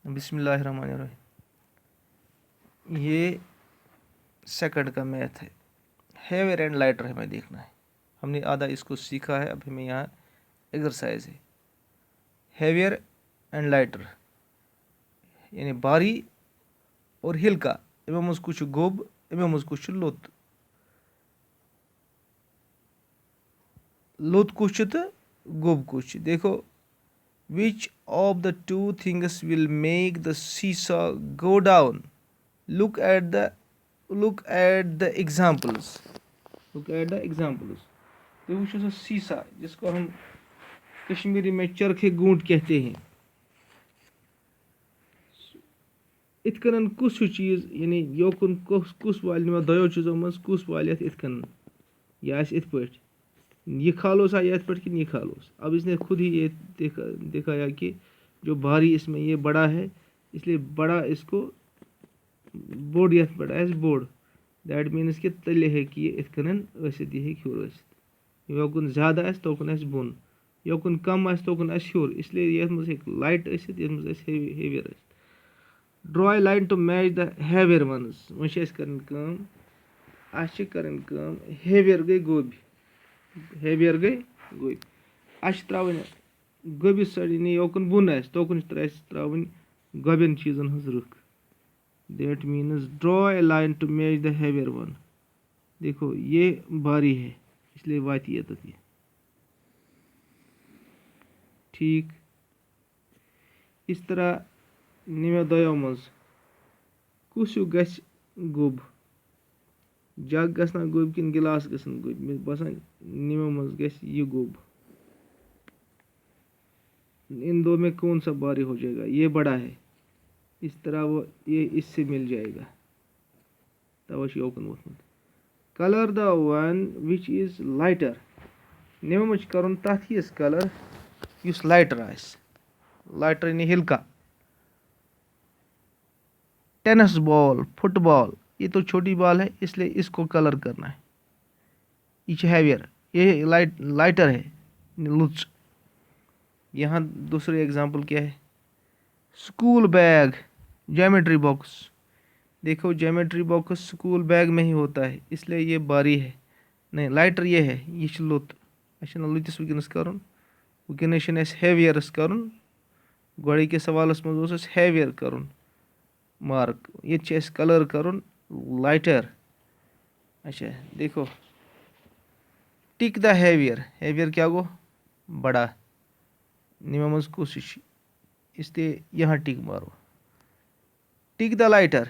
बिस्मिल्लाहिर्रहमानिर्रहीम। ये सेकंड का मैथ है। हैवियर एंड लाइटर हमें देखना है। हमने आधा इसको सीखा है, अब हमें यहाँ एक्सरसाइज है। हैवियर एंड लाइटर यानी भारी और हल्का। इमें मज कुछ गोब, इमें मज कुछ लोत। लोत कुछ तो गोब कुछ। देखो, which of the two things will make the seesaw go down? Look at the examples. Look at the examples. तो वो जो सीसा, जिसको हम कश्मीरी में चरखे गूंट कहते हैं, इत कन कुछ चीज यानी योकुन कुछ वाल दयो चीजों मज कुछ वाल इत कन यह इत पट ये खालोस या इत पट कि ये खालोस। अब इसने खुद ही ये दिखाया कि जो भारी इसमें ये बड़ा है, इसलिए बड़ा इसको बोर्ड यथ पट आस बोर्ड। दैट मीन्स कि तले है कि ये इत कन यह हूर योकुन ज्यादा आस तोकुन आस बोन, योकुन कम आस तोकुन आस हूर। इसलिए यथ मज लाइट यथ मज heavier. Draw a line to match the heavier ones. वो कर हेवियर गई गोभी, हेवियर गई गोभी। त्रावन गोबिस सड़ी योकुन बुन आस तोकुन त्रावन गोबन चीजन हज रुख। That means draw a line to match the heavier one. देखो ये भारी है, इसलिए वात ये तक ये ठीक। इस तरह निमे दयो मज कुछ गस गोब। जग गना गोब कि गिलास गसन गोब। मे बसान निमो मज गस ये गोब। इन दो में कौन सा भारी हो जाएगा? ये बड़ा है, इस तरह वो ये इससे मिल जाएगा। तवश योकन वोथमुत। Colour the one which is lighter. निमो मज करुन तथ हिस कलर युस लाइटर आस। लाइटर यानी हल्का। टेनिस बॉल, फुटबॉल, ये तो छोटी बॉल है, इसलिए इसको कलर करना है। ये हैवियर, ये लाइटर है, लुच। यहाँ दूसरे एग्जांपल क्या है? School bag, geometry box. देखो ज्योमेट्री बॉक्स स्कूल बैग में ही होता है, इसलिए ये भारी है। नहीं, लाइटर ये है, ये लुत। लुतिस वनस कर वनस हैवियरस कर। गोड़े के सवालस मज हैवियर कर मार्क। ये कलर कर लाइटर। अच्छा देखो, टिक द हैवियर। हैवियर क्या गो? बड़ा। निम मज कुछ इसलिए यहाँ टिक मारो। टिक द लाइटर।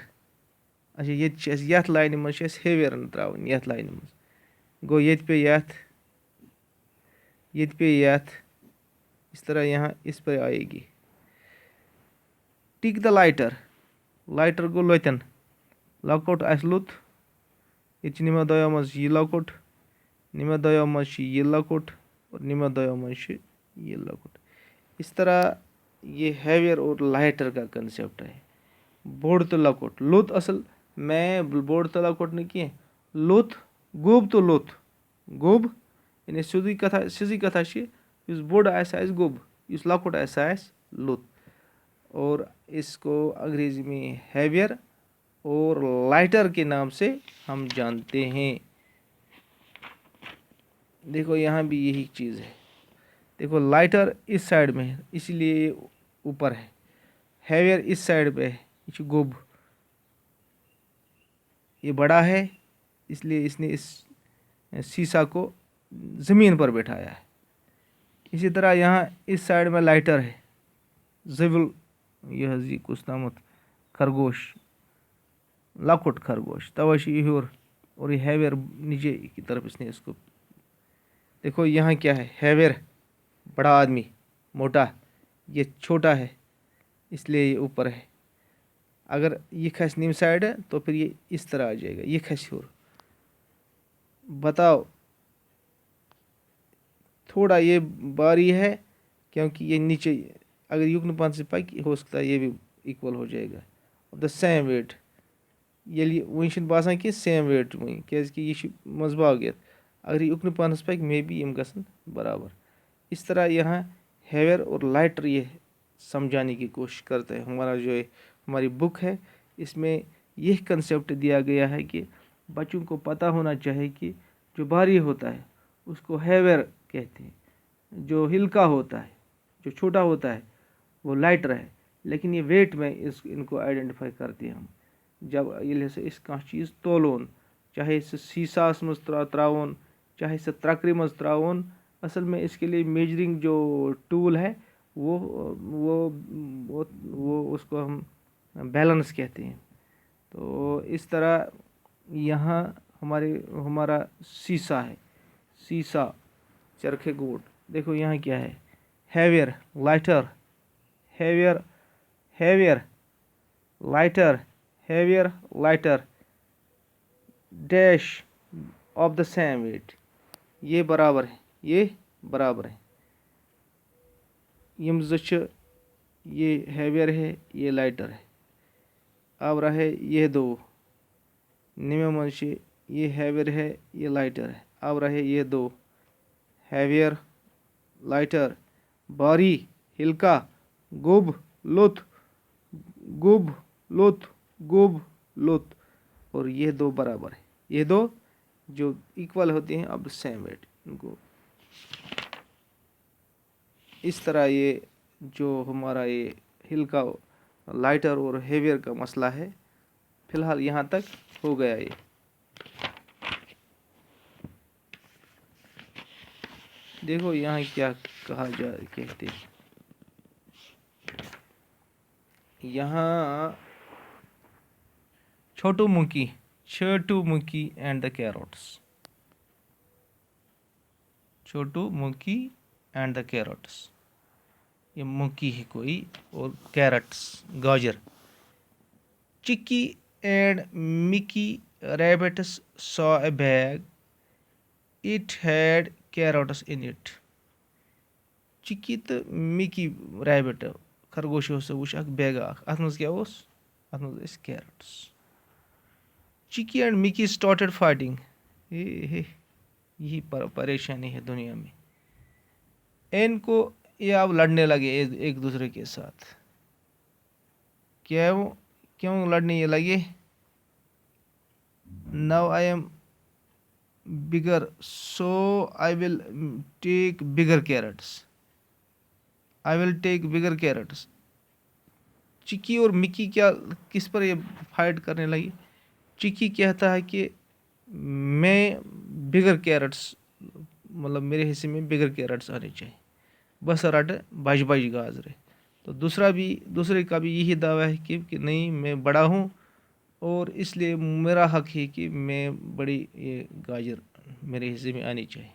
अच्छा ये लाइन मज हैवियर त्रावन यथ लाइन मज गो। ये पे यथ इस तरह यहाँ इस पर आएगी। Tick the lighter. लाइटर गो लोतन। लकोट आस लुत। ये निम दयो मज ये लकोट, निम दयो मज ये लकोट और निम दयो मज ये लकोट। इस तरह ये हैवियर और लाइटर का कंसेप्ट है। बोर्ड तो लकोट लुत असल मैं बोर्ड तो लकोट नहीं किए लुत गोब तो लुत गोब यानी सीधी कथा इस बोर्ड आस गोब, इस लकोट आस लुत। और इसको अंग्रेजी में हैवियर और लाइटर के नाम से हम जानते हैं। देखो यहाँ भी यही चीज़ है। देखो लाइटर इस साइड में है, इसीलिए ये ऊपर है। हैवियर इस साइड पे है, ये गोब। ये बड़ा है, इसलिए इसने इस शीशा को ज़मीन पर बैठाया है। इसी तरह यहाँ इस साइड में लाइटर है, ज़िबल यह जी कुछ नामत खरगोश, लकुट खरगोश। तवश ये और ये हैवियर नीचे की तरफ इसने इसको। देखो यहाँ क्या है? हैवियर बड़ा आदमी, मोटा। ये छोटा है, इसलिए ये ऊपर है। अगर ये खस नीम साइड है तो फिर ये इस तरह आ जाएगा, ये खस और। बताओ, थोड़ा ये बारी है क्योंकि ये नीचे अगर युग्न पान से पाई हो सकता है ये भी इक्वल हो जाएगा। द सेम वेट ये वह बसान कि सेम वेट वह कि यह मजबागियत। अगर युग्न पानस पाई मे बी यम गसन बराबर। इस तरह यहाँ हैवियर और लाइटर ये समझाने की कोशिश करते हैं। हमारा जो हमारी बुक है इसमें यह कंसेप्ट दिया गया है कि बच्चों को पता होना चाहिए कि जो भारी होता है उसको हैवियर कहते हैं, जो हल्का होता है, जो छोटा होता है वो लाइटर है। लेकिन ये वेट में इनको आइडेंटिफाई करते हैं हम। जब ये इस चीज़ तोलोन, चाहे इस शीशास मज त्रावन, चाहे इस त्रकरी मज त्रावन, असल में इसके लिए मेजरिंग जो टूल है वो उसको हम बैलेंस कहते हैं। तो इस तरह यहाँ हमारा शीशा है, शीशा चरखे गोट। देखो यहाँ क्या है, heavier lighter, heavier heavier lighter, heavier lighter dash of the same weight. ये बराबर है, ये बराबर है। यम ज ये हैवियर है, ये लाइटर है। अब रहे ये दो निमे मंशे, ये हैवियर है, ये लाइटर है। अब रहे ये दो हैवियर लाइटर, भारी हल्का, गुब लुत, गुब लुत, गुब लुत। और ये दो बराबर है, ये दो जो इक्वल होते हैं अब सेम वेट इनको। इस तरह ये जो हमारा ये हल्का लाइटर और हेवियर का मसला है फिलहाल यहाँ तक हो गया। ये देखो यहाँ क्या कहा जा कहते हैं, यहाँ छोटू मुकी एंड द कैरोट्स, छोटू मुकी एंड द कैरोट्स। ये मुकी है कोई और कैरट्स गाजर। Chikki and Mikki rabbits saw a bag, it had carrots in it. Chikki तो मिकी रैबिट खरगोश वो बैग अत मज क्या अत मज carrots. Chikki and Mickey started fighting. यही परेशानी है दुनिया में। इनको ये अब लड़ने लगे एक दूसरे के साथ। क्यों लड़ने ये लगे? Now I am bigger so I will take bigger carrots, I will take bigger carrots. Chikki और मिक्की क्या किस पर ये फाइट करने लगी? चिक्की कहता है कि मैं बिगर कैरेट्स, मतलब मेरे हिस्से में बिगर कैरेट्स आने चाहिए, बस रट बज बज गाजरे। तो दूसरे का भी यही दावा है कि नहीं मैं बड़ा हूँ और इसलिए मेरा हक है कि मैं बड़ी ये गाजर मेरे हिस्से में आनी चाहिए।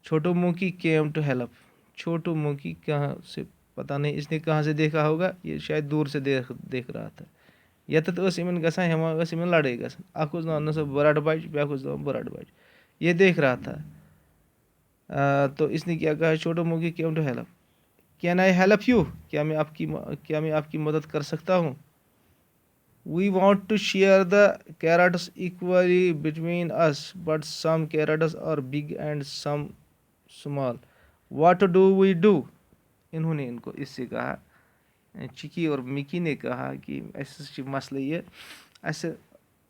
छोटू मुंकी केम टू हेल्प। छोटू मुंकी कहाँ से पता नहीं इसने कहाँ से देखा होगा, ये शायद दूर से देख रहा था। यत इन गसान हेमा इन लड़ाई गसान, अख नाम सो बरट बज, ब्याख नाम बरट बज। ये देख रहा था। तो इसने क्या कहा, Chhotu monkey came to help, can I help you, क्या मैं आपकी मदद कर सकता हूँ? We want to share the carrots equally between us, but some carrots are big and some small, what do we do? इन्होंने इनको इससे कहा, चिकी और मिकी ने कहा कि ऐसे मसले ये ऐसे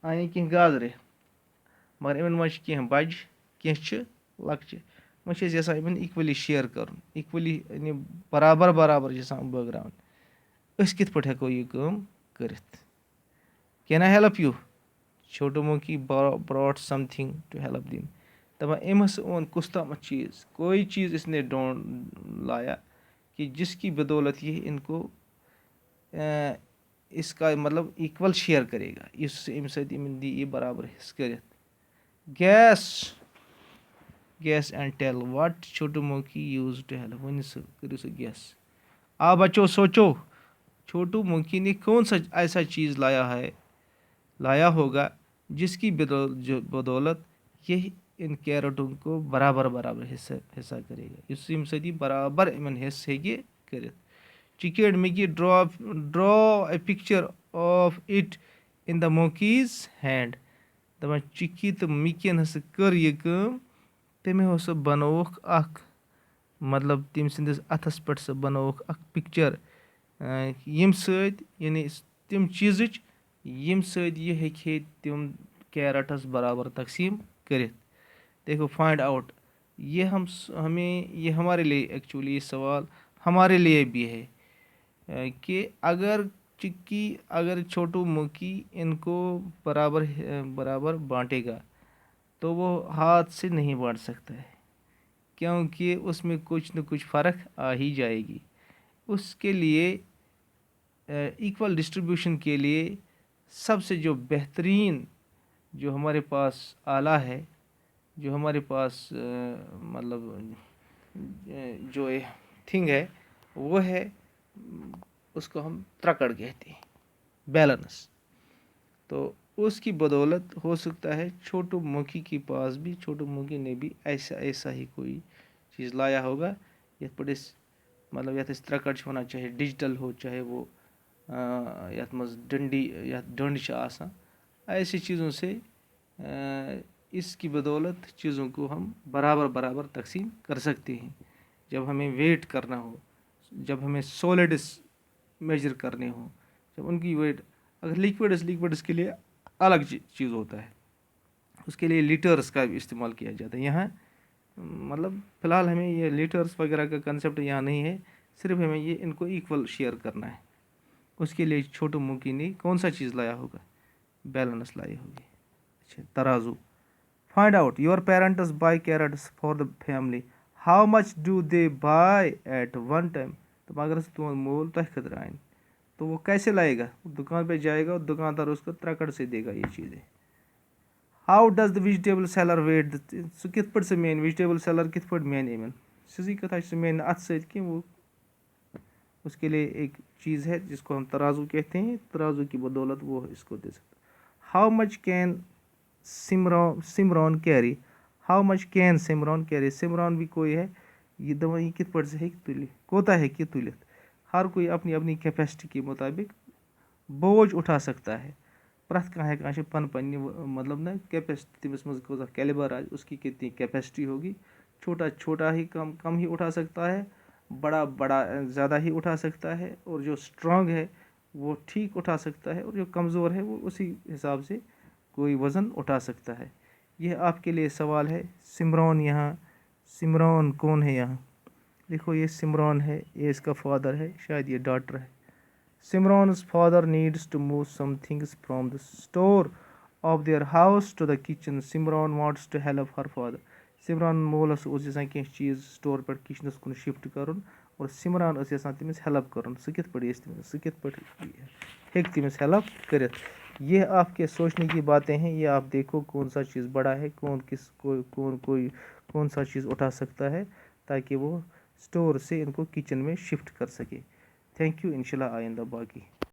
आए कह गाजरे, मगर इन मज कह बज कह लक्चे वह इन इक्वली शेयर कर, इक्वली बराबर बराबर बगरान। अस कित पे हेको यह करित? Can I help you? Chhotu monkey brought something to help them. दपा अम ओन कुछ तम चीज़, कोई चीज़ इसने ढूंढ लाया कि जिसकी बदौलत ये इनको इसका मतलब इक्वल शेयर करेगा, इस दी ये बराबर हिस्स कर। Guess and tell what Chhotu monkey use to help. वन करो गैस। आ बच्चों सोचो, छोटू मुंकी ने कौन सा ऐसा चीज़ लाया होगा जिसकी बदौलत ये इन कैरेटों को बराबर बराबर हिस्सा करेगा। इस सदी बराबर इन हिस्से कर। Chikki and Mikki draw a picture of it in the monkey's hand. दपान चिकी तो मिकियन हस कर यह कम, तमें हस बनोक मतलब तम सिंदिस अथस पे सह बनोक अख पिक्चर यम सत यानी तम चीज़ यम सत ये हेके तम कैरेटस बराबर तकसीम करित। देखो फाइंड आउट, ये हमें ये हमारे लिए एक्चुअली ये सवाल हमारे लिए भी है कि अगर चिक्की अगर छोटू मुकी इनको बराबर बराबर बांटेगा तो वो हाथ से नहीं बांट सकता है, क्योंकि उसमें कुछ न कुछ फ़र्क आ ही जाएगी। उसके लिए इक्वल डिस्ट्रीब्यूशन के लिए सबसे जो बेहतरीन जो हमारे पास आला है, जो हमारे पास मतलब जो थिंग है वो है, उसको हम त्रकड़ कहते हैं, बैलेंस। तो उसकी बदौलत हो सकता है छोटू मुखी के पास भी, छोटू मुखी ने भी ऐसा ऐसा ही कोई चीज़ लाया होगा यथ पे मतलब यथ त्रकड़ वन, चाहे डिजिटल हो चाहे वो यथ मज डंडी या डंड आसान, ऐसी चीज़ों से इसकी बदौलत चीज़ों को हम बराबर बराबर तकसीम कर सकते हैं। जब हमें वेट करना हो, जब हमें सॉलिड्स मेजर करने हो, जब उनकी वेट, अगर लिक्विड्स के लिए अलग चीज़ होता है, उसके लिए लीटर्स का भी इस्तेमाल किया जाता है। यहाँ मतलब फ़िलहाल हमें ये लीटर्स वगैरह का कंसेप्ट यहाँ नहीं है, सिर्फ हमें ये इनको इक्वल शेयर करना है। उसके लिए छोटू मुकी ने कौन सा चीज़ लाया होगा, बैलेंस लाई होगी। अच्छा, तराजू। Find out your parents buy carrots for the family, how much do they buy at one time. तो अगर तुम मोल तह खतर आन तो वो कैसे लाएगा, दुकान पे जाएगा और दुकानदार उसको त्रकड़ से देगा ये चीज़ें। How does the vegetable seller weight, सह कित पे मेन वेजिटेबल सेलर कित पे मेन इन सीधी कथा सह मेन अत सह वो, उसके लिए एक चीज़ है जिसको हम तराजू कहते हैं, तराजू की बदौलत वो इसको दे सकता। How much can Shimron carry, how much can Shimron carry, Shimron भी कोई है, ये दवा ये कित पे हे तुल कोता है कि तुलित। हर कोई अपनी अपनी कैपेसिटी के मुताबिक बोझ उठा सकता है। प्रथ कह पन पन्नी मतलब ना कैपेसिटी, तमिस मज कोता कैलिबर आज उसकी कितनी कैपेसिटी होगी। छोटा छोटा ही कम कम ही उठा सकता है, बड़ा बड़ा ज़्यादा ही उठा सकता है, और जो स्ट्रांग है वो ठीक उठा सकता है, और जो कमज़ोर है वो उसी हिसाब से कोई वज़न उठा सकता है। यह आपके लिए सवाल है। सिमरॉन, यहाँ सिमरॉन कौन है यहाँ, देखो ये सिमरॉन है, ये इसका फादर है, शायद ये डॉटर है। Simran's father needs to move some things from the store of their house to the kitchen. Simran wants to help her father. Simran मोलस उस यसान कह चीज़ स्टोर पे किचनस कुन शिफ्ट करन, और सिमरान उस यसान तमिस हेल्प करन। सह कित पे सह कित पे हेक तमिस हेल्प करित। ये आपके सोचने की बातें हैं, ये आप देखो कौन सा चीज़ बड़ा है, कौन सा चीज़ उठा सकता है, ताकि वो स्टोर से इनको किचन में शिफ्ट कर सके। थैंक यू, इंशाल्लाह आइंदा बाकी।